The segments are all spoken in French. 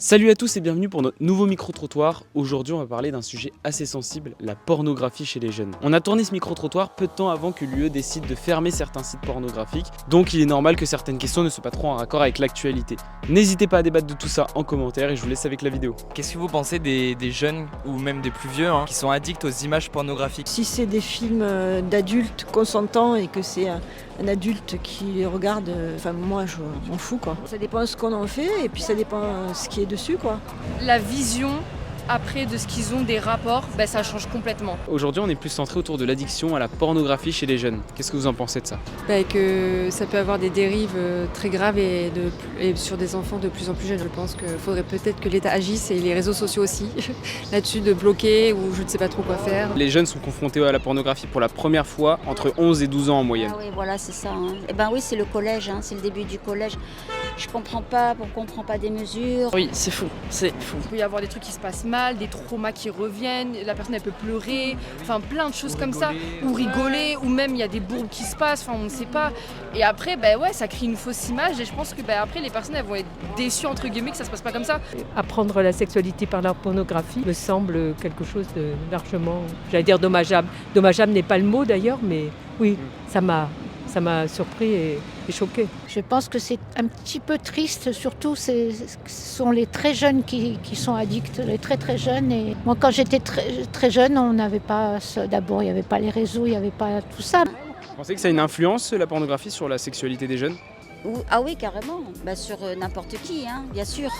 Salut à tous et bienvenue pour notre nouveau micro-trottoir. Aujourd'hui on va parler d'un sujet assez sensible, la pornographie chez les jeunes. On a tourné ce micro-trottoir peu de temps avant que l'UE décide de fermer certains sites pornographiques, donc il est normal que certaines questions ne soient pas trop en raccord avec l'actualité. N'hésitez pas à débattre de tout ça en commentaire et je vous laisse avec la vidéo. Qu'est-ce que vous pensez des jeunes ou même des plus vieux qui sont addicts aux images pornographiques? Si c'est des films d'adultes consentants et que c'est un adulte qui les regarde, moi je m'en fous quoi. Ça dépend ce qu'on en fait et puis ça dépend ce qui est dessus quoi. La vision après de ce qu'ils ont des rapports, ça change complètement. Aujourd'hui on est plus centré autour de l'addiction à la pornographie chez les jeunes. Qu'est-ce que vous en pensez de ça? Que ça peut avoir des dérives très graves et sur des enfants de plus en plus jeunes. Je pense qu'il faudrait peut-être que l'État agisse et les réseaux sociaux aussi là-dessus, de bloquer ou je ne sais pas trop quoi faire. Les jeunes sont confrontés à la pornographie pour la première fois entre 11 et 12 ans en moyenne. Ah oui, voilà, c'est ça. Oui, c'est le collège, c'est le début du collège. Je comprends pas, pourquoi on prend pas des mesures. Oui, c'est fou, c'est fou. Il peut y avoir des trucs qui se passent mal, des traumas qui reviennent, la personne elle peut pleurer, plein de choses comme ça, ou rigoler, ou même il y a des bourbes qui se passent, on ne sait pas. Et après, ça crée une fausse image et je pense que après les personnes elles vont être déçues entre guillemets que ça se passe pas comme ça. Apprendre la sexualité par la pornographie me semble quelque chose de largement, j'allais dire dommageable. Dommageable n'est pas le mot d'ailleurs, mais oui, ça m'a surpris et choqué. Je pense que c'est un petit peu triste, surtout ce sont les très jeunes qui sont addicts, les très très jeunes. Et moi quand j'étais très jeune, on n'avait pas ça. D'abord il n'y avait pas les réseaux, il n'y avait pas tout ça. Vous pensez que ça a une influence la pornographie sur la sexualité des jeunes? Ah oui, carrément, sur n'importe qui, bien sûr.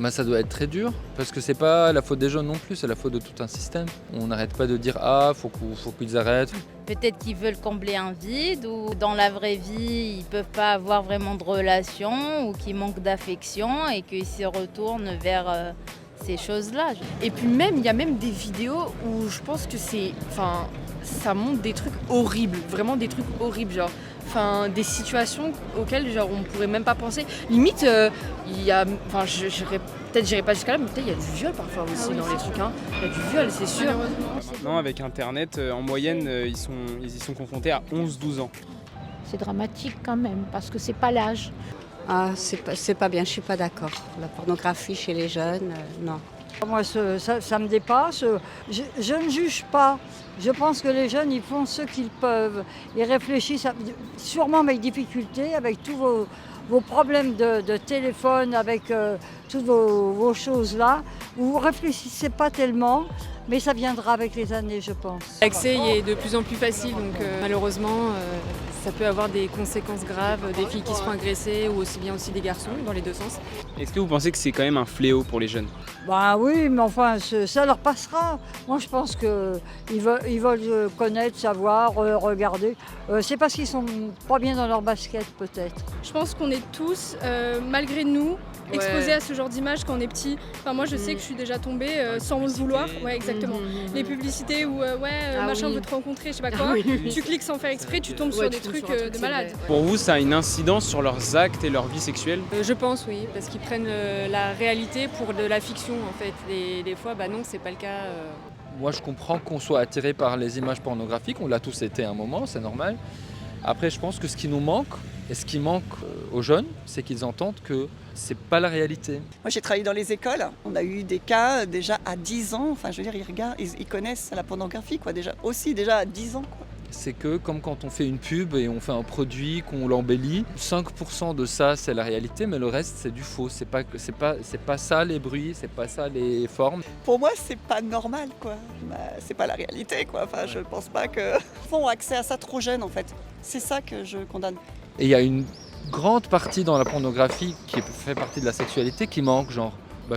Ça doit être très dur, parce que c'est pas la faute des jeunes non plus, c'est la faute de tout un système. On n'arrête pas de dire faut qu'ils arrêtent. Peut-être qu'ils veulent combler un vide, ou dans la vraie vie ils peuvent pas avoir vraiment de relation, ou qu'ils manquent d'affection et qu'ils se retournent vers ces choses-là. Et puis il y a même des vidéos où je pense que ça montre des trucs horribles, vraiment des trucs horribles, des situations auxquelles on pourrait même pas penser. Limite, il y a, j'irai pas jusqu'à là, mais peut-être il y a du viol parfois aussi dans les trucs. Il y a du viol, c'est sûr. Maintenant, avec Internet, en moyenne, ils y sont confrontés à 11-12 ans. C'est dramatique quand même, parce que c'est pas l'âge. Ah, c'est pas bien, je suis pas d'accord. La pornographie chez les jeunes, non. Moi ça me dépasse, je ne juge pas. Je pense que les jeunes ils font ce qu'ils peuvent. Ils réfléchissent sûrement avec difficulté, avec tous vos problèmes de téléphone, avec toutes vos choses là. Vous ne réfléchissez pas tellement, mais ça viendra avec les années je pense. L'accès est de plus en plus facile, donc malheureusement ça peut avoir des conséquences graves, des filles qui se font agresser ou aussi bien aussi des garçons, dans les deux sens. Est-ce que vous pensez que c'est quand même un fléau pour les jeunes? Oui, mais ça leur passera. Moi je pense qu'ils veulent connaître, savoir, regarder. C'est parce qu'ils sont pas bien dans leur basket peut-être. Je pense qu'on est tous, malgré nous, exposés à ce genre d'image quand on est petit. Moi je sais que je suis déjà tombée sans le vouloir. Ouais, exactement. Les publicités où machin veut te rencontrer, je sais pas quoi. Tu cliques sans faire exprès, tu tombes sur des trucs de malade. Pour vous, ça a une incidence sur leurs actes et leur vie sexuelle? Je pense oui, parce qu'ils prennent la réalité pour de la fiction en fait. Et des fois, non, c'est pas le cas. Moi je comprends qu'on soit attiré par les images pornographiques, on l'a tous été à un moment, c'est normal. Après je pense que ce qui nous manque, et ce qui manque aux jeunes, c'est qu'ils entendent que c'est pas la réalité. Moi j'ai travaillé dans les écoles, on a eu des cas déjà à 10 ans, ils connaissent la pornographie déjà à 10 ans. C'est que comme quand on fait une pub et on fait un produit, qu'on l'embellit, 5% de ça c'est la réalité, mais le reste c'est du faux. C'est pas ça les bruits, c'est pas ça les formes. Pour moi c'est pas normal c'est pas la réalité Je pense pas que font accès à ça trop jeune en fait. C'est ça que je condamne. Et il y a une grande partie dans la pornographie qui fait partie de la sexualité qui manque,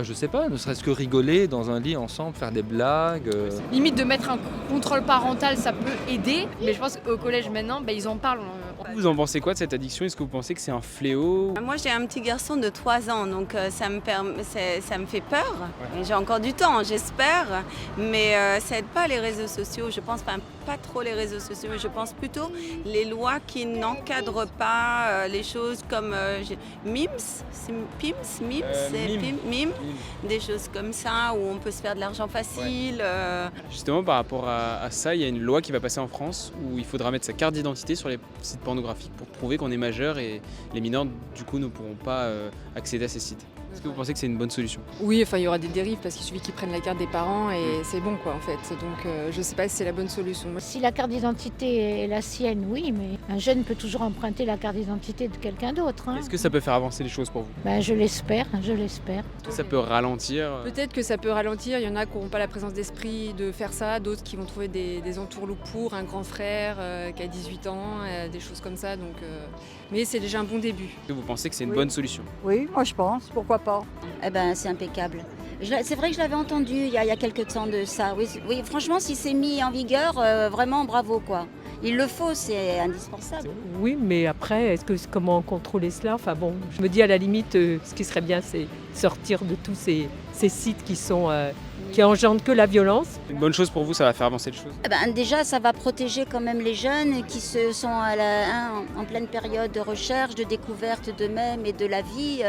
je sais pas, ne serait-ce que rigoler dans un lit ensemble, faire des blagues. Limite de mettre un contrôle parental, ça peut aider, mais je pense qu'au collège maintenant, ils en parlent. Vous en pensez quoi de cette addiction? Est-ce que vous pensez que c'est un fléau? Moi j'ai un petit garçon de 3 ans, donc ça me fait peur. Et j'ai encore du temps, j'espère, mais ça aide pas les réseaux sociaux. Je pense pas trop les réseaux sociaux, mais je pense plutôt les lois qui n'encadrent pas les choses comme mimes, des choses comme ça où on peut se faire de l'argent facile. Justement par rapport à ça, il y a une loi qui va passer en France où il faudra mettre sa carte d'identité sur les sites pornographiques pour prouver qu'on est majeur et les mineurs du coup ne pourront pas accéder à ces sites. Est-ce que vous pensez que c'est une bonne solution? Oui, enfin il y aura des dérives parce qu'il suffit qu'ils prennent la carte des parents et c'est bon quoi en fait. Donc je sais pas si c'est la bonne solution. Si la carte d'identité est la sienne, oui, mais un jeune peut toujours emprunter la carte d'identité de quelqu'un d'autre. Est-ce que ça peut faire avancer les choses pour vous? Ben, je l'espère, je l'espère. Est-ce que ça peut ralentir? Peut-être que ça peut ralentir, il y en a qui n'auront pas la présence d'esprit de faire ça, d'autres qui vont trouver des entourloupes pour, un grand frère qui a 18 ans, des choses comme ça. Donc, mais c'est déjà un bon début. Est-ce que vous pensez que c'est une Oui. bonne solution? Oui, moi je pense, pourquoi pas. Eh ben, c'est impeccable. C'est vrai que je l'avais entendu il y a quelques temps de ça. Oui, oui, franchement, si c'est mis en vigueur, vraiment bravo quoi. Il le faut, c'est indispensable. Oui, mais après, comment contrôler cela? Enfin bon, je me dis à la limite, ce qui serait bien, c'est sortir de tous ces sites qui engendrent que la violence. Une bonne chose pour vous, ça va faire avancer les choses? Eh ben, déjà, ça va protéger quand même les jeunes qui sont en pleine période de recherche, de découverte d'eux-mêmes et de la vie.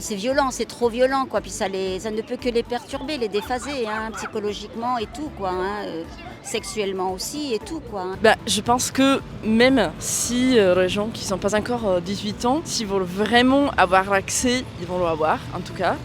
C'est violent, c'est trop violent, quoi. Puis ça ne peut que les perturber, les déphaser, hein, psychologiquement et tout, quoi. Sexuellement aussi et tout, quoi. Je pense que même si les gens qui n'ont pas encore 18 ans, s'ils veulent vraiment avoir l'accès, ils vont l'avoir, en tout cas.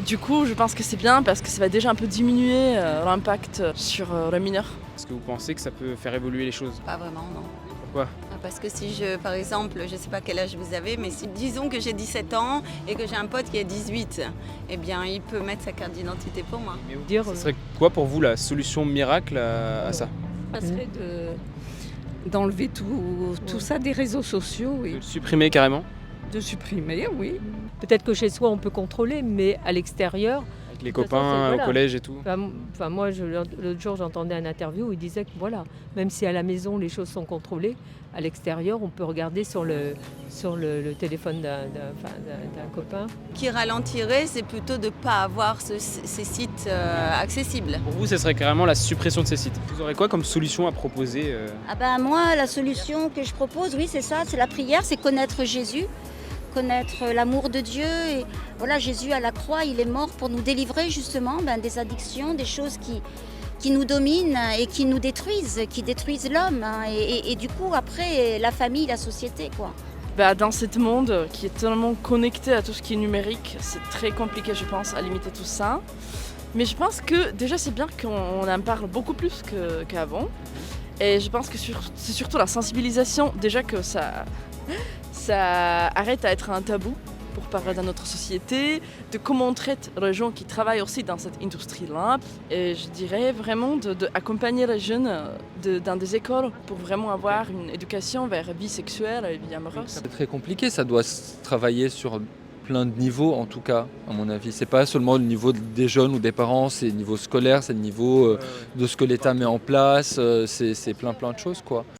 Du coup, je pense que c'est bien parce que ça va déjà un peu diminuer l'impact sur les mineurs. Est-ce que vous pensez que ça peut faire évoluer les choses? Pas vraiment, non. Pourquoi? Parce que si par exemple, je ne sais pas quel âge vous avez, mais si disons que j'ai 17 ans et que j'ai un pote qui a 18, eh bien il peut mettre sa carte d'identité pour moi. Ce serait quoi pour vous la solution miracle à ça? Ça serait d'enlever tout ça des réseaux sociaux, oui. De le supprimer carrément? De supprimer, oui. Peut-être que chez soi on peut contrôler, mais à l'extérieur. Avec les de toute façon, copains voilà. au collège et tout? Enfin, moi, l'autre jour, j'entendais une interview où il disait que voilà, même si à la maison les choses sont contrôlées, à l'extérieur, on peut regarder sur le téléphone d'un copain. Ce qui ralentirait, c'est plutôt de ne pas avoir ces sites accessibles. Pour vous, ce serait carrément la suppression de ces sites. Vous aurez quoi comme solution à proposer? Moi, la solution que je propose, oui, c'est ça, c'est la prière, c'est connaître Jésus. Connaître l'amour de Dieu. Et voilà, Jésus à la croix, il est mort pour nous délivrer justement des addictions, des choses qui nous dominent et qui nous détruisent, qui détruisent l'homme. Et du coup, après, la famille, la société, quoi. Dans ce monde qui est tellement connecté à tout ce qui est numérique, c'est très compliqué, je pense, à limiter tout ça. Mais je pense que déjà, c'est bien qu'on en parle beaucoup plus qu'avant. Et je pense que c'est surtout la sensibilisation, déjà que ça arrête à être un tabou pour parler dans notre société, de comment on traite les gens qui travaillent aussi dans cette industrie-là. Et je dirais vraiment d'accompagner les jeunes dans des écoles pour vraiment avoir une éducation vers la vie sexuelle et la vie amoureuse. C'est très compliqué, ça doit se travailler sur plein de niveaux en tout cas, à mon avis. C'est pas seulement le niveau des jeunes ou des parents, c'est le niveau scolaire, c'est le niveau de ce que l'État met en place, c'est plein de choses quoi.